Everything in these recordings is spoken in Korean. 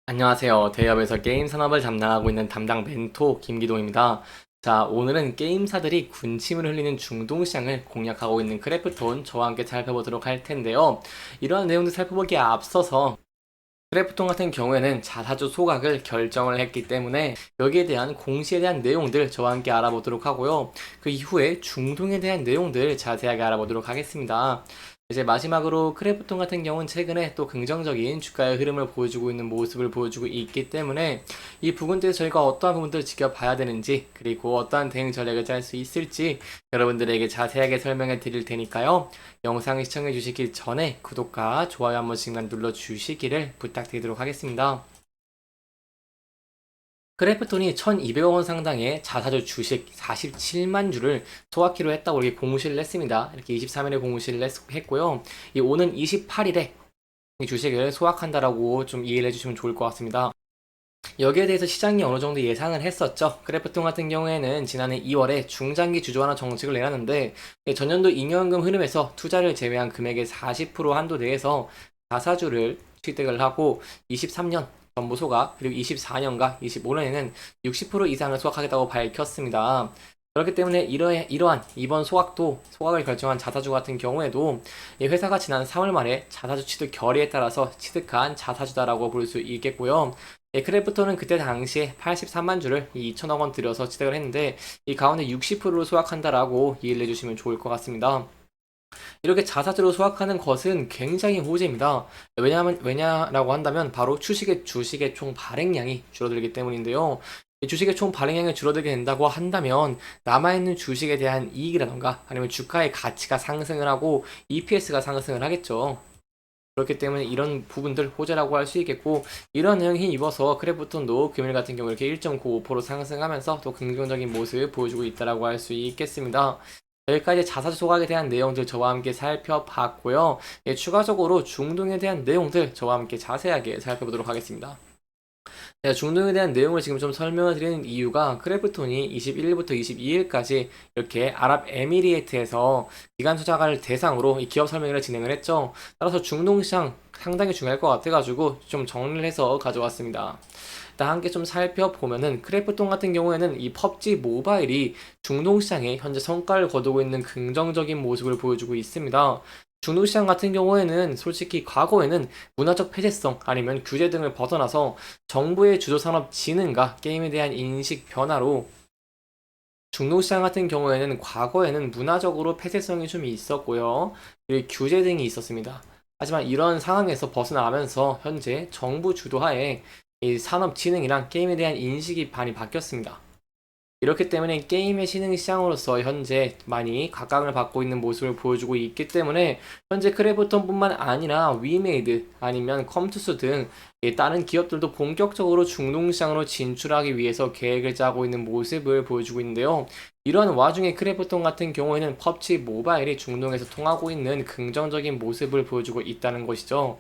안녕하세요. 대기업에서 게임 산업을 담당하고 있는 담당 멘토 김기동입니다. 자, 오늘은 게임사들이 군침을 흘리는 중동시장을 공략하고 있는 크래프톤 저와 함께 살펴보도록 할 텐데요. 이러한 내용들 살펴보기에 앞서서 크래프톤 같은 경우에는 자사주 소각을 결정을 했기 때문에 여기에 대한 공시에 대한 내용들 저와 함께 알아보도록 하고요. 그 이후에 중동에 대한 내용들 자세하게 알아보도록 하겠습니다. 이제 마지막으로 크래프톤 같은 경우는 최근에 또 긍정적인 주가의 흐름을 보여주고 있는 모습을 보여주고 있기 때문에 이 부분들에서 저희가 어떠한 부분들을 지켜봐야 되는지, 그리고 어떠한 대응 전략을 짤 수 있을지 여러분들에게 자세하게 설명해 드릴 테니까요. 영상을 시청해 주시기 전에 구독과 좋아요 한 번씩만 눌러 주시기를 부탁드리도록 하겠습니다. 크래프톤이 1200억 원 상당의 자사주 주식 47만 주를 소화키로 했다고 이렇게 공시를 했습니다. 이렇게 23일에 공시를 했고요. 이 오는 28일에 이 주식을 소화한다라고 좀 이해를 해주시면 좋을 것 같습니다. 여기에 대해서 시장이 어느 정도 예상을 했었죠. 크래프톤 같은 경우에는 지난해 2월에 중장기 주주환원 정책을 내놨는데 전년도 잉여연금 흐름에서 투자를 제외한 금액의 40% 한도 내에서 자사주를 취득을 하고 23년 전부 소각, 그리고 24년과 25년에는 60% 이상을 소각하겠다고 밝혔습니다. 그렇기 때문에 이러한 이번 소각을 결정한 자사주 같은 경우에도 이 회사가 지난 3월 말에 자사주 취득 결의에 따라서 취득한 자사주다라고 볼 수 있겠고요. 크래프톤은 그때 당시에 83만 주를 2천억 원 들여서 취득을 했는데 이 가운데 60%를 소각한다라고 이해를 해주시면 좋을 것 같습니다. 이렇게 자사주로 소각하는 것은 굉장히 호재입니다. 왜냐라고 한다면 바로 주식의 총 발행량이 줄어들기 때문인데요. 이 주식의 총 발행량이 줄어들게 된다고 한다면 남아있는 주식에 대한 이익이라던가 아니면 주가의 가치가 상승을 하고 EPS가 상승을 하겠죠. 그렇기 때문에 이런 부분들 호재라고 할 수 있겠고, 이런 내용에 힘입어서 크래프톤도 금일 같은 경우 이렇게 1.95% 상승하면서 또 긍정적인 모습 보여주고 있다라고 할 수 있겠습니다. 여기까지 자사주 소각에 대한 내용들 저와 함께 살펴봤고요. 추가적으로 중동에 대한 내용들 저와 함께 자세하게 살펴보도록 하겠습니다. 제가 중동에 대한 내용을 지금 좀 설명을 드리는 이유가 크래프톤이 21일부터 22일까지 이렇게 아랍에미리에이트에서 기관 투자가를 대상으로 이 기업 설명회를 진행을 했죠. 따라서 중동 시장 상당히 중요할 것 같아가지고 좀 정리를 해서 가져왔습니다. 일단 함께 좀 살펴보면은 크래프톤 같은 경우에는 이 펍지 모바일이 중동 시장에 현재 성과를 거두고 있는 긍정적인 모습을 보여주고 있습니다. 중동 시장 같은 경우에는 솔직히 과거에는 문화적 폐쇄성 아니면 규제 등을 벗어나서 정부의 주도산업 진흥과 게임에 대한 인식 변화로 중동 시장 같은 경우에는 과거에는 문화적으로 폐쇄성이 좀 있었고요. 그리고 규제 등이 있었습니다. 하지만 이런 상황에서 벗어나면서 현재 정부 주도하에 이 산업 진흥이랑 게임에 대한 인식이 많이 바뀌었습니다. 이렇기 때문에 게임의 신흥 시장으로서 현재 많이 각광을 받고 있는 모습을 보여주고 있기 때문에 현재 크래프톤뿐만 아니라 위메이드 아니면 컴투스 등 다른 기업들도 본격적으로 중동 시장으로 진출하기 위해서 계획을 짜고 있는 모습을 보여주고 있는데요. 이러한 와중에 크래프톤 같은 경우에는 펍지 모바일이 중동에서 통하고 있는 긍정적인 모습을 보여주고 있다는 것이죠.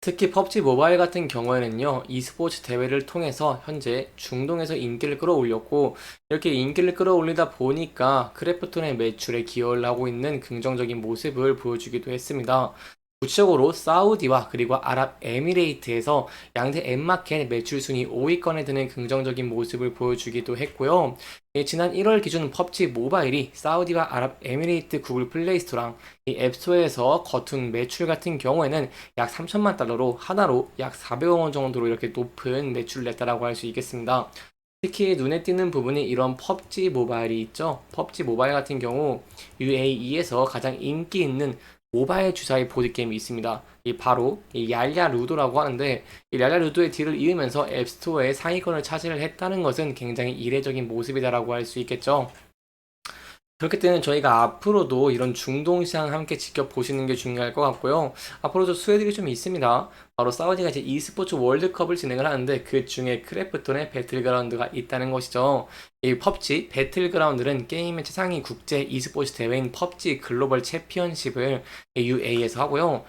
특히 펍지 모바일 같은 경우에는요, e스포츠 대회를 통해서 현재 중동에서 인기를 끌어올렸고, 이렇게 인기를 끌어올리다 보니까 크래프톤의 매출에 기여를 하고 있는 긍정적인 모습을 보여주기도 했습니다. 구체적으로 사우디와 그리고 아랍에미레이트에서 양대 앱마켓 매출 순위 5위권에 드는 긍정적인 모습을 보여주기도 했고요. 지난 1월 기준 펍지 모바일이 사우디와 아랍에미레이트 구글 플레이스토랑 이 앱스토어에서 거둔 매출 같은 경우에는 약 3천만 달러로 하나로 약 400억 원 정도로 이렇게 높은 매출을 냈다라고 할 수 있겠습니다. 특히 눈에 띄는 부분이 이런 펍지 모바일이 있죠. 펍지 모바일 같은 경우 UAE에서 가장 인기 있는 모바일 주사위 보드게임이 있습니다. 이 바로 이 얄야 루도라고 하는데 이 얄야 루도의 뒤를 이으면서 앱스토어의 상위권을 차지를 했다는 것은 굉장히 이례적인 모습이다라고 할 수 있겠죠. 그렇기 때문에 저희가 앞으로도 이런 중동 시장 함께 지켜보시는 게 중요할 것 같고요. 앞으로도 수혜들이 좀 있습니다. 바로 사우디가 이제 e스포츠 월드컵을 진행을 하는데 그 중에 크래프톤의 배틀그라운드가 있다는 것이죠. 이 펍지 배틀그라운드는 게임의 최상위 국제 e스포츠 대회인 펍지 글로벌 챔피언십을 UA에서 하고요.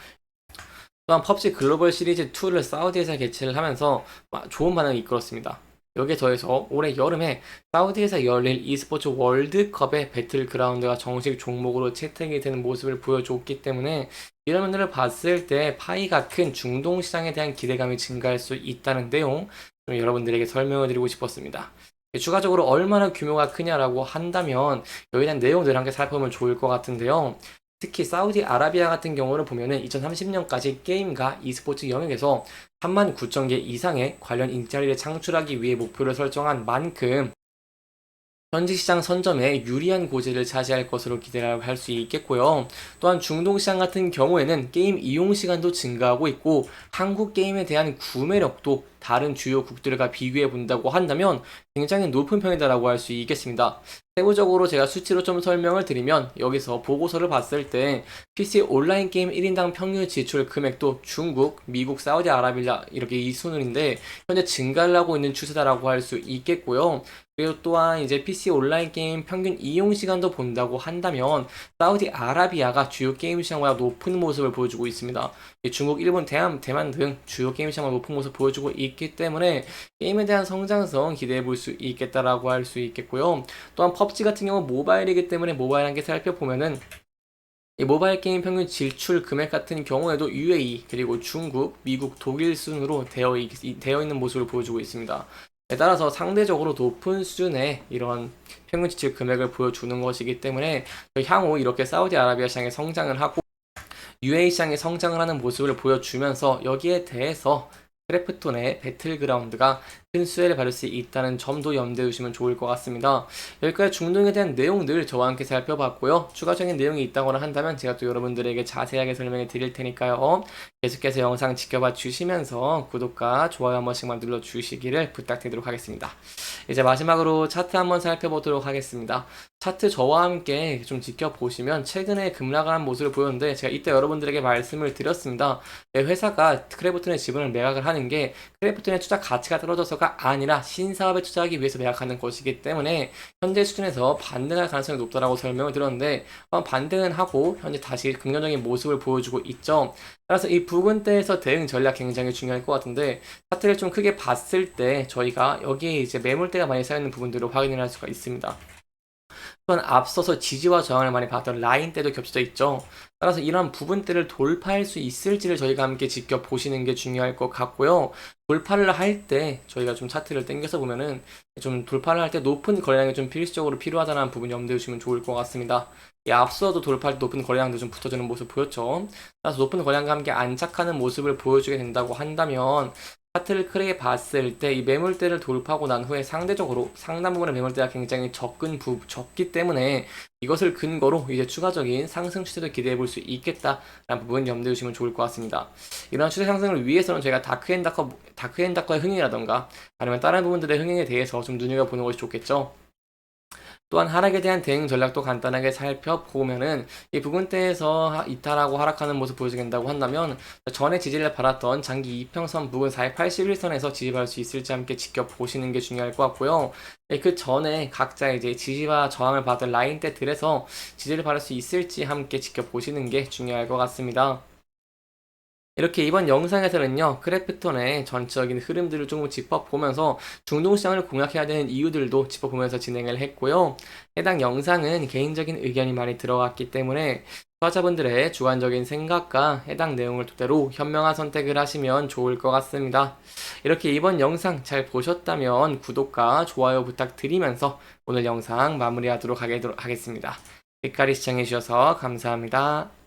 또한 펍지 글로벌 시리즈 2를 사우디에서 개최를 하면서 좋은 반응을 이끌었습니다. 여기에 더해서 올해 여름에 사우디에서 열릴 e스포츠 월드컵의 배틀그라운드가 정식 종목으로 채택이 되는 모습을 보여줬기 때문에 이런 면들을 봤을 때 파이가 큰 중동 시장에 대한 기대감이 증가할 수 있다는 내용 좀 여러분들에게 설명을 드리고 싶었습니다. 추가적으로 얼마나 규모가 크냐라고 한다면 여기에 대한 내용들을 함께 살펴보면 좋을 것 같은데요. 특히 사우디아라비아 같은 경우를 보면은 2030년까지 게임과 e스포츠 영역에서 3만 9천 개 이상의 관련 일자리를 창출하기 위해 목표를 설정한 만큼 현지 시장 선점에 유리한 고지를 차지할 것으로 기대를 할 수 있겠고요. 또한 중동 시장 같은 경우에는 게임 이용 시간도 증가하고 있고 한국 게임에 대한 구매력도 다른 주요 국들과 비교해 본다고 한다면 굉장히 높은 편이다라고 할 수 있겠습니다. 세부적으로 제가 수치로 좀 설명을 드리면 여기서 보고서를 봤을 때 PC 온라인 게임 1인당 평균 지출 금액도 중국, 미국, 사우디아라비아 이렇게 이 순위인데 현재 증가를 하고 있는 추세다라고 할 수 있겠고요. 그리고 또한 이제 PC 온라인 게임 평균 이용 시간도 본다고 한다면 사우디아라비아가 주요 게임 시장보다 높은 모습을 보여주고 있습니다. 중국, 일본, 대만 등 주요 게임 시장보다 높은 모습을 보여주고 있기 때문에 게임에 대한 성장성 기대해 볼 수 있겠다라고 할 수 있겠고요. 또한 펍지 같은 경우 모바일이기 때문에 모바일 한개 살펴보면은 이 모바일 게임 평균 지출 금액 같은 경우에도 UAE 그리고 중국, 미국, 독일 순으로 되어 있는 모습을 보여주고 있습니다. 따라서 상대적으로 높은 수준의 이런 평균 지출 금액을 보여주는 것이기 때문에 향후 이렇게 사우디아라비아 시장의 성장을 하고 UAE 시장의 성장을 하는 모습을 보여주면서 여기에 대해서 크래프톤의 배틀그라운드가 큰 수혜를 받을 수 있다는 점도 염두에 두시면 좋을 것 같습니다. 여기까지 중동에 대한 내용들 저와 함께 살펴봤고요. 추가적인 내용이 있다거나 한다면 제가 또 여러분들에게 자세하게 설명해 드릴 테니까요. 계속해서 영상 지켜봐 주시면서 구독과 좋아요 한 번씩만 눌러주시기를 부탁드리도록 하겠습니다. 이제 마지막으로 차트 한번 살펴보도록 하겠습니다. 차트 저와 함께 좀 지켜보시면 최근에 급락을 한 모습을 보였는데 제가 이때 여러분들에게 말씀을 드렸습니다. 회사가 크래프톤의 지분을 매각을 하는 게 크래프톤의 투자 가치가 떨어져서가 아니라 신사업에 투자하기 위해서 매각하는 것이기 때문에 현재 수준에서 반등할 가능성이 높다라고 설명을 드렸는데 반등은 하고 현재 다시 긍정적인 모습을 보여주고 있죠. 따라서 이 부근대에서 대응 전략 굉장히 중요할 것 같은데 차트를 좀 크게 봤을 때 저희가 여기에 이제 매물대가 많이 쌓여있는 부분들을 확인을 할 수가 있습니다. 또한 앞서서 지지와 저항을 많이 봤던 라인대도 겹쳐져 있죠. 따라서 이런 부분대를 돌파할 수 있을지를 저희가 함께 지켜보시는 게 중요할 것 같고요. 돌파를 할 때 저희가 좀 차트를 당겨서 보면은 좀 돌파를 할 때 높은 거래량이 좀 필수적으로 필요하다는 부분 염두에 두시면 좋을 것 같습니다. 앞서도 돌파할 때 높은 거래량도 좀 붙어주는 모습 보였죠. 따라서 높은 거래량과 함께 안착하는 모습을 보여주게 된다고 한다면 차트를 크게 봤을 때 이 매물대를 돌파하고 난 후에 상대적으로 상당 부분의 매물대가 굉장히 적기 때문에 이것을 근거로 이제 추가적인 상승 추세도 기대해 볼 수 있겠다라는 부분 염두에 두시면 좋을 것 같습니다. 이런 추세 상승을 위해서는 저희가 다크앤다커의 흥행이라던가 아니면 다른 부분들의 흥행에 대해서 좀 눈여겨보는 것이 좋겠죠. 또한 하락에 대한 대응 전략도 간단하게 살펴보면은 이 부근대에서 이탈하고 하락하는 모습 보여주겠다고 한다면 전에 지지를 받았던 장기 이평선 부근 481선에서 지지받을 수 있을지 함께 지켜보시는 게 중요할 것 같고요. 그 전에 각자 이제 지지와 저항을 받은 라인대들에서 지지를 받을 수 있을지 함께 지켜보시는 게 중요할 것 같습니다. 이렇게 이번 영상에서는요, 크래프톤의 전체적인 흐름들을 조금 짚어보면서 중동시장을 공략해야 되는 이유들도 짚어보면서 진행을 했고요. 해당 영상은 개인적인 의견이 많이 들어갔기 때문에 투자자분들의 주관적인 생각과 해당 내용을 토대로 현명한 선택을 하시면 좋을 것 같습니다. 이렇게 이번 영상 잘 보셨다면 구독과 좋아요 부탁드리면서 오늘 영상 마무리하도록 하겠습니다. 끝까지 시청해주셔서 감사합니다.